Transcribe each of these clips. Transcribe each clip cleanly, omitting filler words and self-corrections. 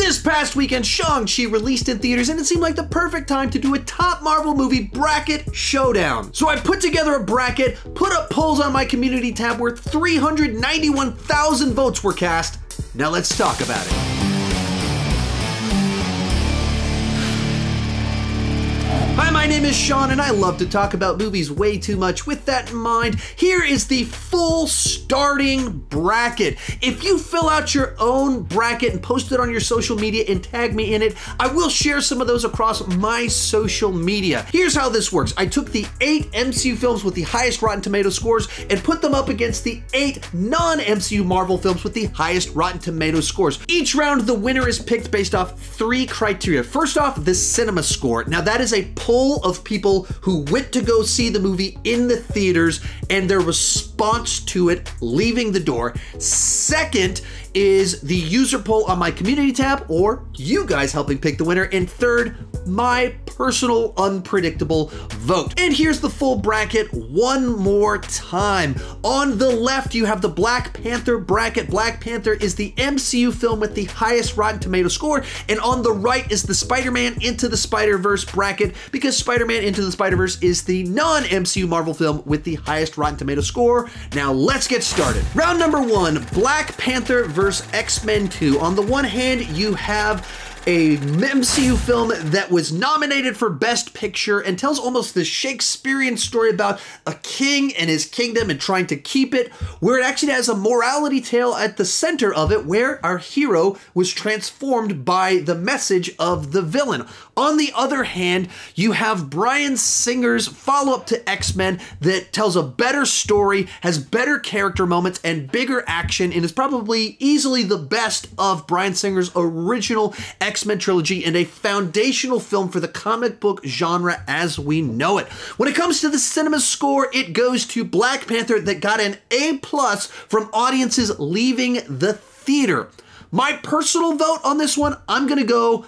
This past weekend, Shang-Chi released in theaters, and it seemed like the perfect time to do a top Marvel movie bracket showdown. So I put together a bracket, put up polls on my community tab where 391,000 votes were cast. Now let's talk about it. Hi, my name is Sean, and I love to talk about movies way too much. With that in mind, here is the full starting bracket. If you fill out your own bracket and post it on your social media and tag me in it, I will share some of those across my social media. Here's how this works. I took the 8 MCU films with the highest Rotten Tomato scores and put them up against the 8 non-MCU Marvel films with the highest Rotten Tomato scores. Each round, the winner is picked based off 3 criteria. First off, the CinemaScore. Now, that is a poll of people who went to go see the movie in the theaters and their response to it leaving the door. Second is the user poll on my community tab, or you guys helping pick the winner. And third, my personal unpredictable vote. And here's the full bracket one more time. On the left, you have the Black Panther bracket. Black Panther is the MCU film with the highest Rotten Tomato score. And on the right is the Spider-Man Into the Spider-Verse bracket, because Spider-Man Into the Spider-Verse is the non-MCU Marvel film with the highest Rotten Tomato score. Now let's get started. Round number 1, Black Panther versus X-Men 2. On the one hand, you have a MCU film that was nominated for Best Picture and tells almost the Shakespearean story about a king and his kingdom and trying to keep it, where it actually has a morality tale at the center of it, where our hero was transformed by the message of the villain. On the other hand, you have Bryan Singer's follow-up to X-Men that tells a better story, has better character moments, and bigger action, and is probably easily the best of Bryan Singer's original X-Men trilogy and a foundational film for the comic book genre as we know it. When it comes to the CinemaScore, it goes to Black Panther, that got an A+ from audiences leaving the theater. My personal vote on this one, I'm gonna go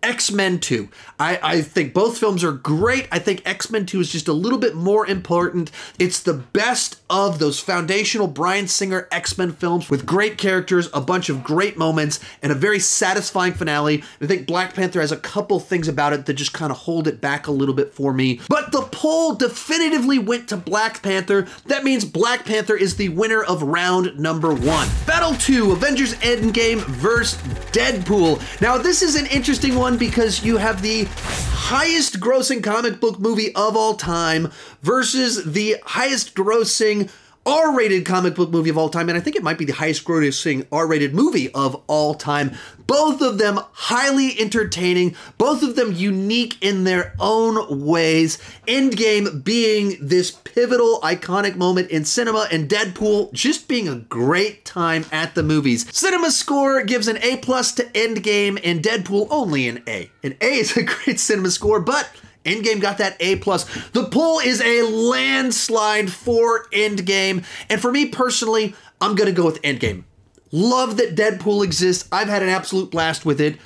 X-Men 2. I think both films are great. I think X-Men 2 is just a little bit more important. It's the best of those foundational Bryan Singer X-Men films with great characters, a bunch of great moments, and a very satisfying finale. I think Black Panther has a couple things about it that just kind of hold it back a little bit for me. But the poll definitively went to Black Panther. That means Black Panther is the winner of round number 1. Battle 2, Avengers Endgame versus Deadpool. Now, this is an interesting one because you have the highest grossing comic book movie of all time versus the highest grossing R-rated comic book movie of all time, and I think it might be the highest grossing R-rated movie of all time. Both of them highly entertaining, both of them unique in their own ways. Endgame being this pivotal, iconic moment in cinema, and Deadpool just being a great time at the movies. CinemaScore gives an A+ to Endgame, and Deadpool only an A. An A is a great CinemaScore, but Endgame got that A+. The poll is a landslide for Endgame, and for me personally, I'm gonna go with Endgame. Love that Deadpool exists. I've had an absolute blast with it.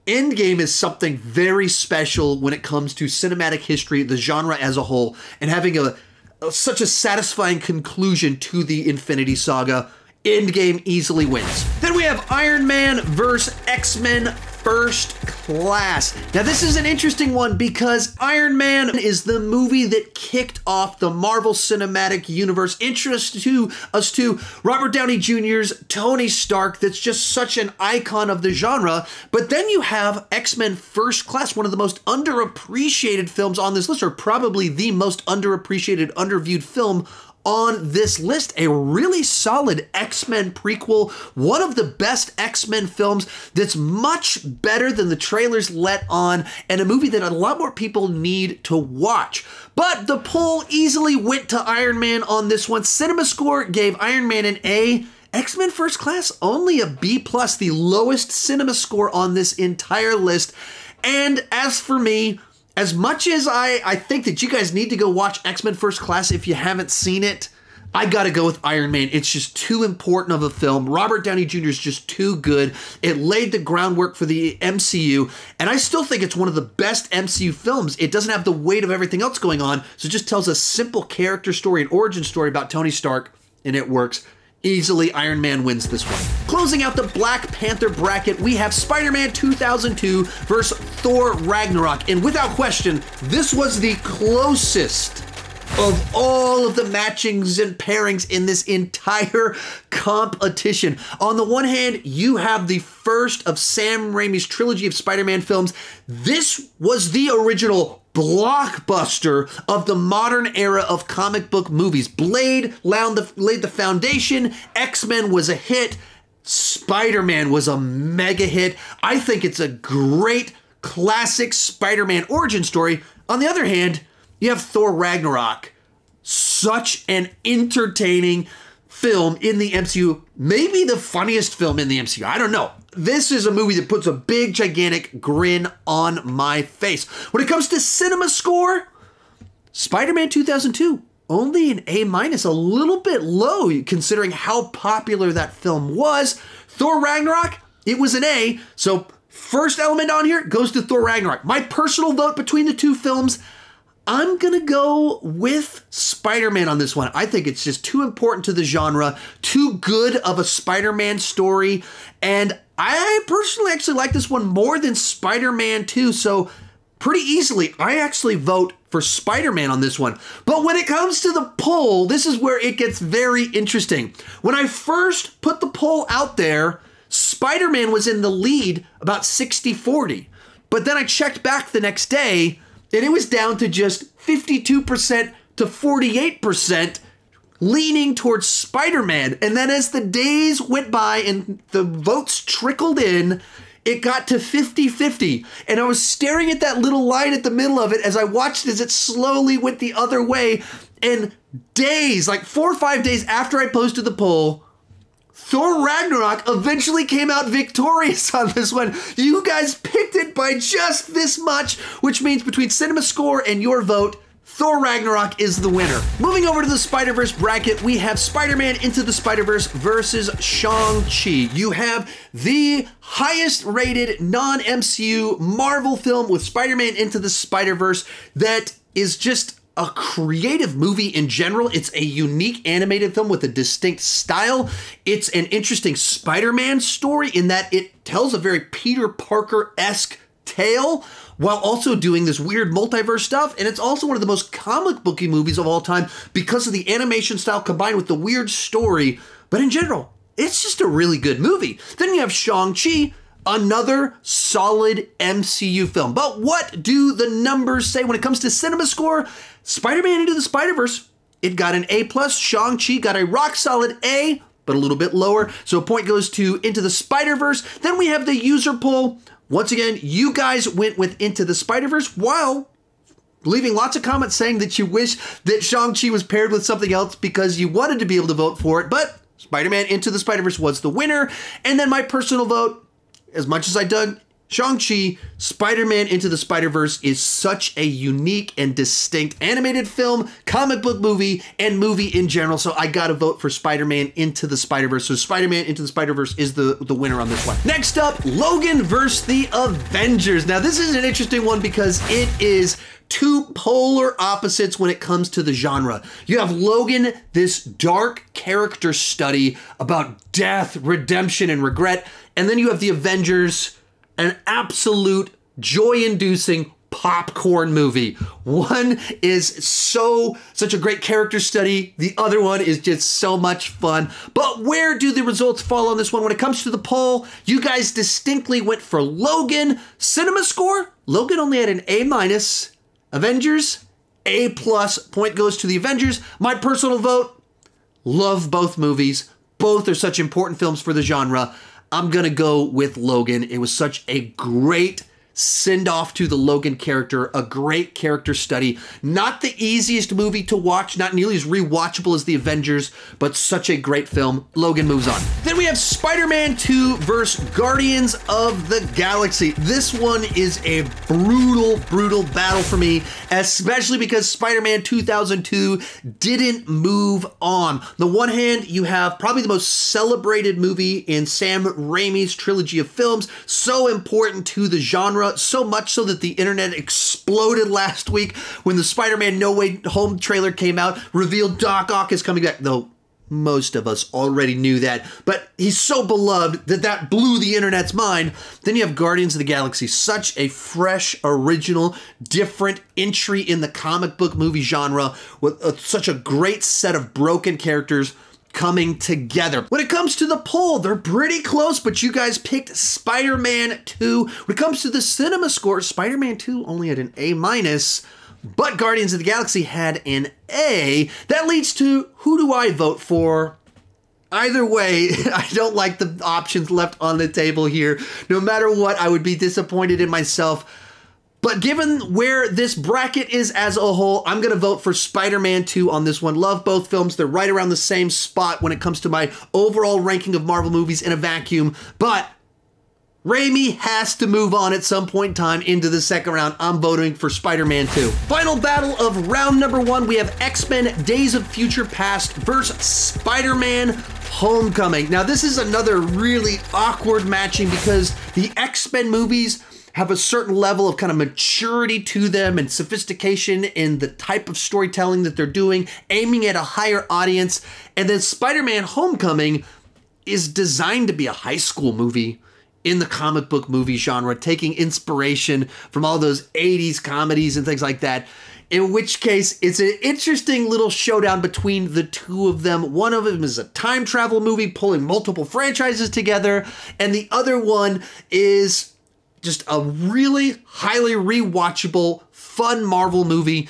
Endgame is something very special when it comes to cinematic history, the genre as a whole, and having such a satisfying conclusion to the Infinity Saga. Endgame easily wins. Then we have Iron Man versus X-Men First Class. Now, this is an interesting one because Iron Man is the movie that kicked off the Marvel Cinematic Universe, introduced us to Robert Downey Jr.'s Tony Stark, that's just such an icon of the genre. But then you have X-Men First Class, one of the most underappreciated films on this list, or probably the most underappreciated, underviewed film on this list. A really solid X-Men prequel, one of the best X-Men films that's much better than the trailers let on, and a movie that a lot more people need to watch. But the poll easily went to Iron Man on this one. CinemaScore gave Iron Man an A. X-Men First Class only a B+, the lowest CinemaScore on this entire list. And as for me, as much as I think that you guys need to go watch X-Men First Class if you haven't seen it, I gotta go with Iron Man. It's just too important of a film. Robert Downey Jr. is just too good. It laid the groundwork for the MCU, and I still think it's one of the best MCU films. It doesn't have the weight of everything else going on, so it just tells a simple character story and origin story about Tony Stark, and it works. Easily, Iron Man wins this one. Closing out the Black Panther bracket, we have Spider-Man 2002 versus Thor Ragnarok. And without question, this was the closest of all of the matchings and pairings in this entire competition. On the one hand, you have the first of Sam Raimi's trilogy of Spider-Man films. This was the original blockbuster of the modern era of comic book movies. Blade laid the foundation. X-Men was a hit. Spider-Man was a mega hit. I think it's a great classic Spider-Man origin story. On the other hand, you have Thor Ragnarok. Such an entertaining film in the MCU. Maybe the funniest film in the MCU. I don't know. This is a movie that puts a big, gigantic grin on my face. When it comes to CinemaScore, Spider-Man 2002, only an A-, a little bit low considering how popular that film was. Thor Ragnarok, it was an A, so first element on here goes to Thor Ragnarok. My personal vote between the two films, I'm gonna go with Spider-Man on this one. I think it's just too important to the genre, too good of a Spider-Man story, and I personally actually like this one more than Spider-Man 2, so pretty easily, I actually vote for Spider-Man on this one. But when it comes to the poll, this is where it gets very interesting. When I first put the poll out there, Spider-Man was in the lead about 60-40. But then I checked back the next day, and it was down to just 52% to 48%, leaning towards Spider-Man. And then as the days went by and the votes trickled in, it got to 50-50. And I was staring at that little line at the middle of it as I watched as it slowly went the other way. And days, like 4 or 5 days after I posted the poll, Thor Ragnarok eventually came out victorious on this one. You guys picked it by just this much, which means between CinemaScore and your vote, Thor Ragnarok is the winner. Moving over to the Spider-Verse bracket, we have Spider-Man Into the Spider-Verse versus Shang-Chi. You have the highest rated non-MCU Marvel film with Spider-Man Into the Spider-Verse that is just a creative movie in general. It's a unique animated film with a distinct style. It's an interesting Spider-Man story in that it tells a very Peter Parker-esque tale while also doing this weird multiverse stuff. And it's also one of the most comic booky movies of all time because of the animation style combined with the weird story. But in general, it's just a really good movie. Then you have Shang-Chi, another solid MCU film. But what do the numbers say when it comes to CinemaScore? Spider-Man Into the Spider-Verse, it got an A+. Shang-Chi got a rock solid A, but a little bit lower. So a point goes to Into the Spider-Verse. Then we have the user poll. Once again, you guys went with Into the Spider-Verse while leaving lots of comments saying that you wish that Shang-Chi was paired with something else because you wanted to be able to vote for it. But Spider-Man Into the Spider-Verse was the winner. And then my personal vote, as much as I dug Shang-Chi, Spider-Man Into the Spider-Verse is such a unique and distinct animated film, comic book movie, and movie in general. So I gotta vote for Spider-Man Into the Spider-Verse. So Spider-Man Into the Spider-Verse is the winner on this one. Next up, Logan versus the Avengers. Now this is an interesting one because it is two polar opposites when it comes to the genre. You have Logan, this dark character study about death, redemption, and regret. And then you have the Avengers, an absolute joy-inducing popcorn movie. One is such a great character study. The other one is just so much fun. But where do the results fall on this one? When it comes to the poll, you guys distinctly went for Logan. CinemaScore, Logan only had an A-. Avengers, A+. Point goes to the Avengers. My personal vote, love both movies. Both are such important films for the genre. I'm gonna go with Logan. It was such a great send-off to the Logan character, a great character study. Not the easiest movie to watch, not nearly as rewatchable as The Avengers, but such a great film. Logan moves on. Then we have Spider-Man 2 versus Guardians of the Galaxy. This one is a brutal, brutal battle for me, especially because Spider-Man 2002 didn't move on. On the one hand, you have probably the most celebrated movie in Sam Raimi's trilogy of films, so important to the genre, so much so that the internet exploded last week when the Spider-Man No Way Home trailer came out, revealed Doc Ock is coming back. Though most of us already knew that, but he's so beloved that that blew the internet's mind. Then you have Guardians of the Galaxy, such a fresh, original, different entry in the comic book movie genre with such a great set of broken characters coming together. When it comes to the poll, they're pretty close, but you guys picked Spider-Man 2. When it comes to the CinemaScore, Spider-Man 2 only had an A-, but Guardians of the Galaxy had an A. That leads to who do I vote for? Either way, I don't like the options left on the table here. No matter what, I would be disappointed in myself. But given where this bracket is as a whole, I'm going to vote for Spider-Man 2 on this one. Love both films. They're right around the same spot when it comes to my overall ranking of Marvel movies in a vacuum. But Raimi has to move on at some point in time into the second round. I'm voting for Spider-Man 2. Final battle of round number 1. We have X-Men Days of Future Past versus Spider-Man Homecoming. Now, this is another really awkward matching because the X-Men movies have a certain level of kind of maturity to them and sophistication in the type of storytelling that they're doing, aiming at a higher audience. And then Spider-Man Homecoming is designed to be a high school movie in the comic book movie genre, taking inspiration from all those 80s comedies and things like that. In which case, it's an interesting little showdown between the two of them. One of them is a time travel movie pulling multiple franchises together, and the other one is just a really highly rewatchable, fun Marvel movie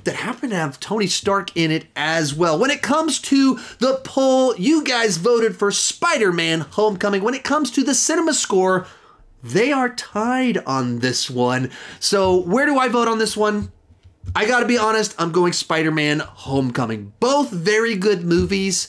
that happened to have Tony Stark in it as well. When it comes to the poll, you guys voted for Spider-Man Homecoming. When it comes to the CinemaScore, they are tied on this one. So where do I vote on this one? I gotta be honest, I'm going Spider-Man Homecoming. Both very good movies.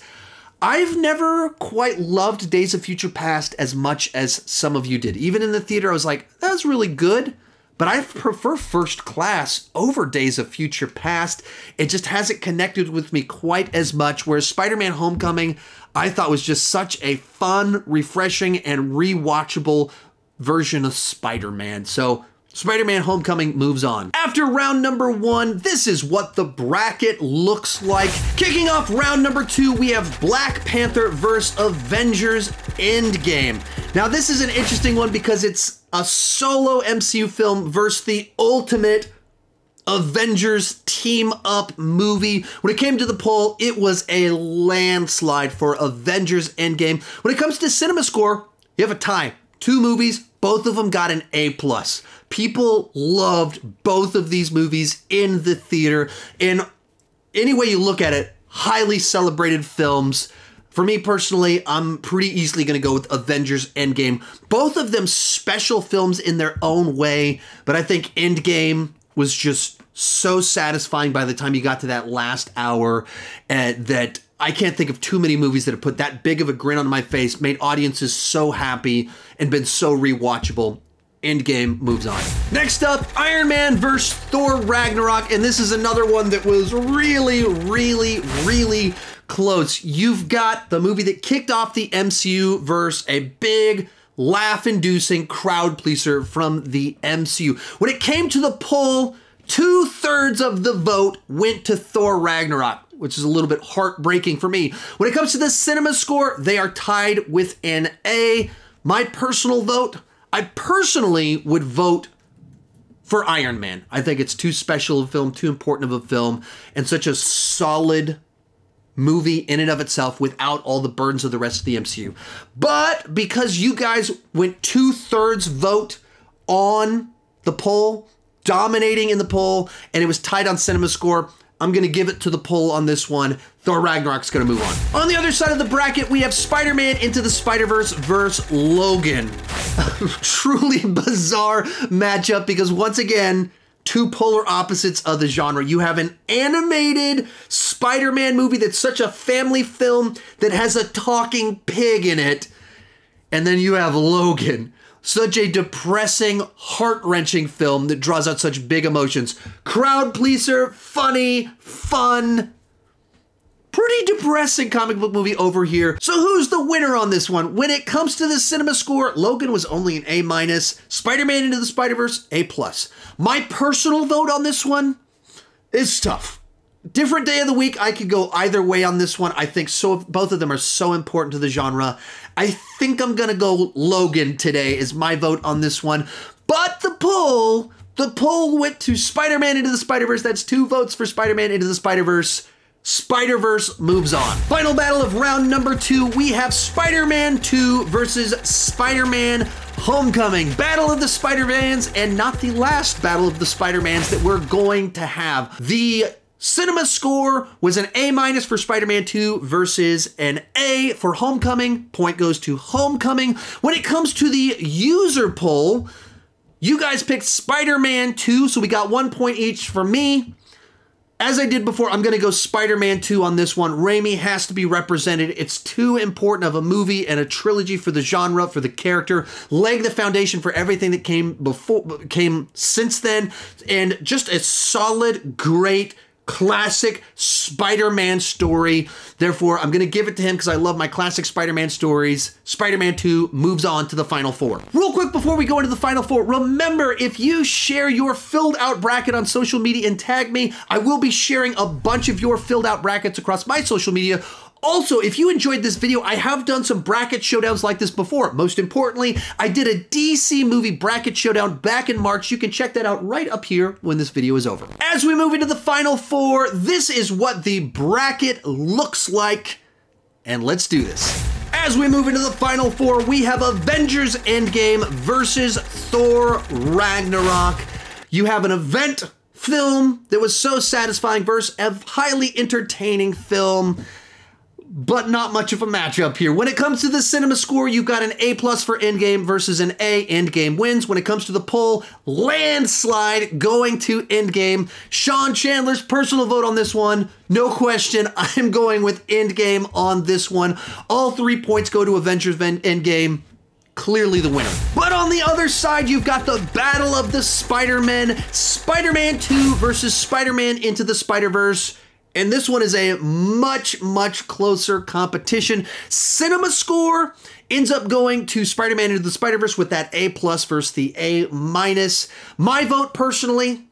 I've never quite loved Days of Future Past as much as some of you did. Even in the theater, I was like, that was really good. But I prefer First Class over Days of Future Past. It just hasn't connected with me quite as much, whereas Spider-Man Homecoming, I thought was just such a fun, refreshing, and rewatchable version of Spider-Man. So Spider-Man Homecoming moves on. After round number 1, this is what the bracket looks like. Kicking off round number 2, we have Black Panther vs. Avengers Endgame. Now, this is an interesting one because it's a solo MCU film versus the ultimate Avengers team-up movie. When it came to the poll, it was a landslide for Avengers Endgame. When it comes to CinemaScore, you have a tie. 2 movies, both of them got an A+. People loved both of these movies in the theater. In any way you look at it, highly celebrated films. For me personally, I'm pretty easily going to go with Avengers Endgame. Both of them special films in their own way, but I think Endgame was just so satisfying by the time you got to that last hour that I can't think of too many movies that have put that big of a grin on my face, made audiences so happy, and been so rewatchable. Endgame moves on. Next up, Iron Man vs. Thor Ragnarok, and this is another one that was really, really, really close. You've got the movie that kicked off the MCU versus a big, laugh-inducing crowd pleaser from the MCU. When it came to the poll, 2/3 of the vote went to Thor Ragnarok, which is a little bit heartbreaking for me. When it comes to the CinemaScore, they are tied with an A. My personal vote, I personally would vote for Iron Man. I think it's too special a film, too important of a film, and such a solid movie in and of itself without all the burdens of the rest of the MCU. But because you guys went 2/3 vote on the poll, dominating in the poll, and it was tied on CinemaScore, I'm going to give it to the poll on this one. Thor Ragnarok's going to move on. On the other side of the bracket, we have Spider-Man Into the Spider-Verse versus Logan. Truly bizarre matchup because once again, 2 polar opposites of the genre. You have an animated Spider-Man movie that's such a family film that has a talking pig in it. And then you have Logan, such a depressing, heart-wrenching film that draws out such big emotions. Crowd pleaser, funny, fun, pretty depressing comic book movie over here. So who's the winner on this one? When it comes to the CinemaScore, Logan was only an A-. Spider-Man Into the Spider-Verse, A+. My personal vote on this one is tough. different day of the week. I could go either way on this one. I think both of them are so important to the genre. I think I'm gonna go Logan today is my vote on this one. But the poll went to Spider-Man Into the Spider-Verse. That's 2 votes for Spider-Man Into the Spider-Verse. Spider-Verse moves on. Final battle of round number 2. We have Spider-Man 2 versus Spider-Man Homecoming. Battle of the Spider-Mans, and not the last battle of the Spider-Mans that we're going to have. The CinemaScore was an A- for Spider-Man 2 versus an A for Homecoming. Point goes to Homecoming. When it comes to the user poll, you guys picked Spider-Man 2, so we got 1 point each for me. As I did before, I'm going to go Spider-Man 2 on this one. Raimi has to be represented. It's too important of a movie and a trilogy for the genre, for the character, laying the foundation for everything that came since then, and just a solid, great, classic Spider-Man story. Therefore, I'm going to give it to him because I love my classic Spider-Man stories. Spider-Man 2 moves on to the Final Four. Real quick before we go into the Final Four, remember, if you share your filled out bracket on social media and tag me, I will be sharing a bunch of your filled out brackets across my social media. Also, if you enjoyed this video, I have done some bracket showdowns like this before. Most importantly, I did a DC movie bracket showdown back in March. You can check that out right up here when this video is over. As we move into the Final Four, this is what the bracket looks like, and let's do this. As we move into the Final Four, we have Avengers Endgame versus Thor Ragnarok. You have an event film that was so satisfying versus a highly entertaining film, but not much of a matchup here. When it comes to the CinemaScore, you've got an A+ for Endgame versus an A. Endgame wins. When it comes to the poll, landslide going to Endgame. Sean Chandler's personal vote on this one, no question, I'm going with Endgame on this one. All 3 points go to Avengers Endgame. Clearly the winner. But on the other side, you've got the battle of the Spider-Men. Spider-Man 2 versus Spider-Man Into the Spider-Verse. And this one is a much, much closer competition. CinemaScore ends up going to Spider-Man Into the Spider-Verse with that A+ versus the A-. My vote personally,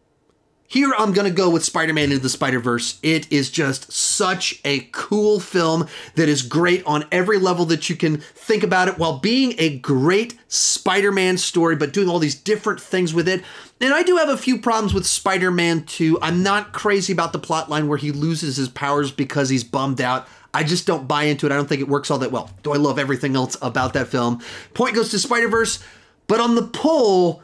here I'm gonna go with Spider-Man Into the Spider-Verse. It is just such a cool film that is great on every level that you can think about it, while being a great Spider-Man story, but doing all these different things with it. And I do have a few problems with Spider-Man 2. I'm not crazy about the plot line where he loses his powers because he's bummed out. I just don't buy into it. I don't think it works all that well. Do I love everything else about that film? Point goes to Spider-Verse, but on the poll,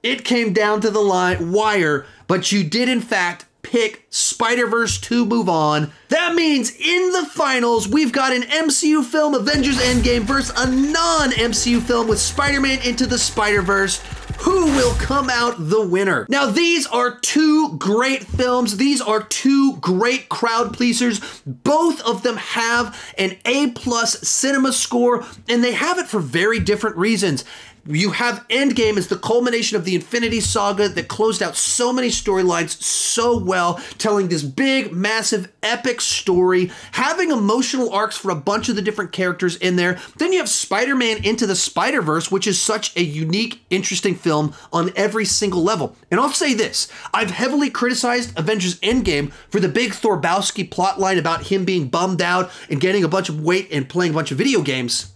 it came down to the wire, but you did in fact pick Spider-Verse to move on. That means in the finals, we've got an MCU film, Avengers Endgame, versus a non-MCU film with Spider-Man Into the Spider-Verse. Who will come out the winner? Now, these are 2 great films. These are 2 great crowd pleasers. Both of them have an A+ CinemaScore, and they have it for very different reasons. You have Endgame as the culmination of the Infinity Saga that closed out so many storylines so well, telling this big, massive, epic story, having emotional arcs for a bunch of the different characters in there. Then you have Spider-Man Into the Spider-Verse, which is such a unique, interesting film on every single level. And I'll say this, I've heavily criticized Avengers Endgame for the big Thorbowski plotline about him being bummed out and gaining a bunch of weight and playing a bunch of video games.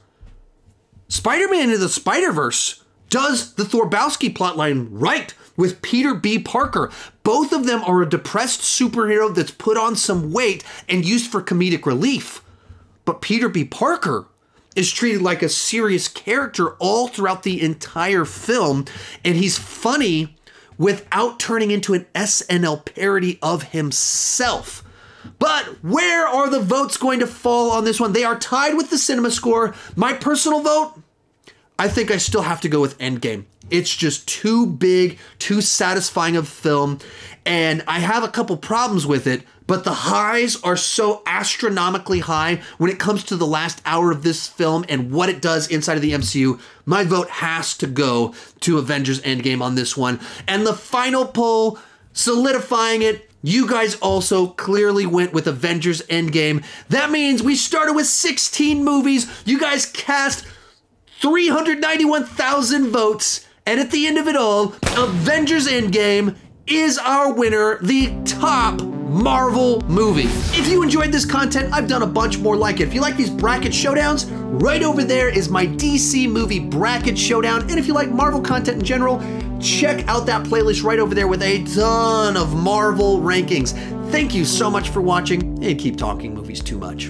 Spider-Man Into the Spider-Verse does the Thorbowski plotline right with Peter B. Parker. Both of them are a depressed superhero that's put on some weight and used for comedic relief. But Peter B. Parker is treated like a serious character all throughout the entire film, and he's funny without turning into an SNL parody of himself. But where are the votes going to fall on this one? They are tied with the CinemaScore. My personal vote, I think I still have to go with Endgame. It's just too big, too satisfying of a film, and I have a couple problems with it, but the highs are so astronomically high when it comes to the last hour of this film and what it does inside of the MCU. My vote has to go to Avengers Endgame on this one. And the final poll, solidifying it, you guys also clearly went with Avengers Endgame. That means we started with 16 movies. You guys cast 391,000 votes. And at the end of it all, Avengers Endgame is our winner, the top Marvel movie. If you enjoyed this content, I've done a bunch more like it. If you like these bracket showdowns, right over there is my DC movie bracket showdown. And if you like Marvel content in general, check out that playlist right over there with a ton of Marvel rankings. Thank you so much for watching, and keep talking movies too much.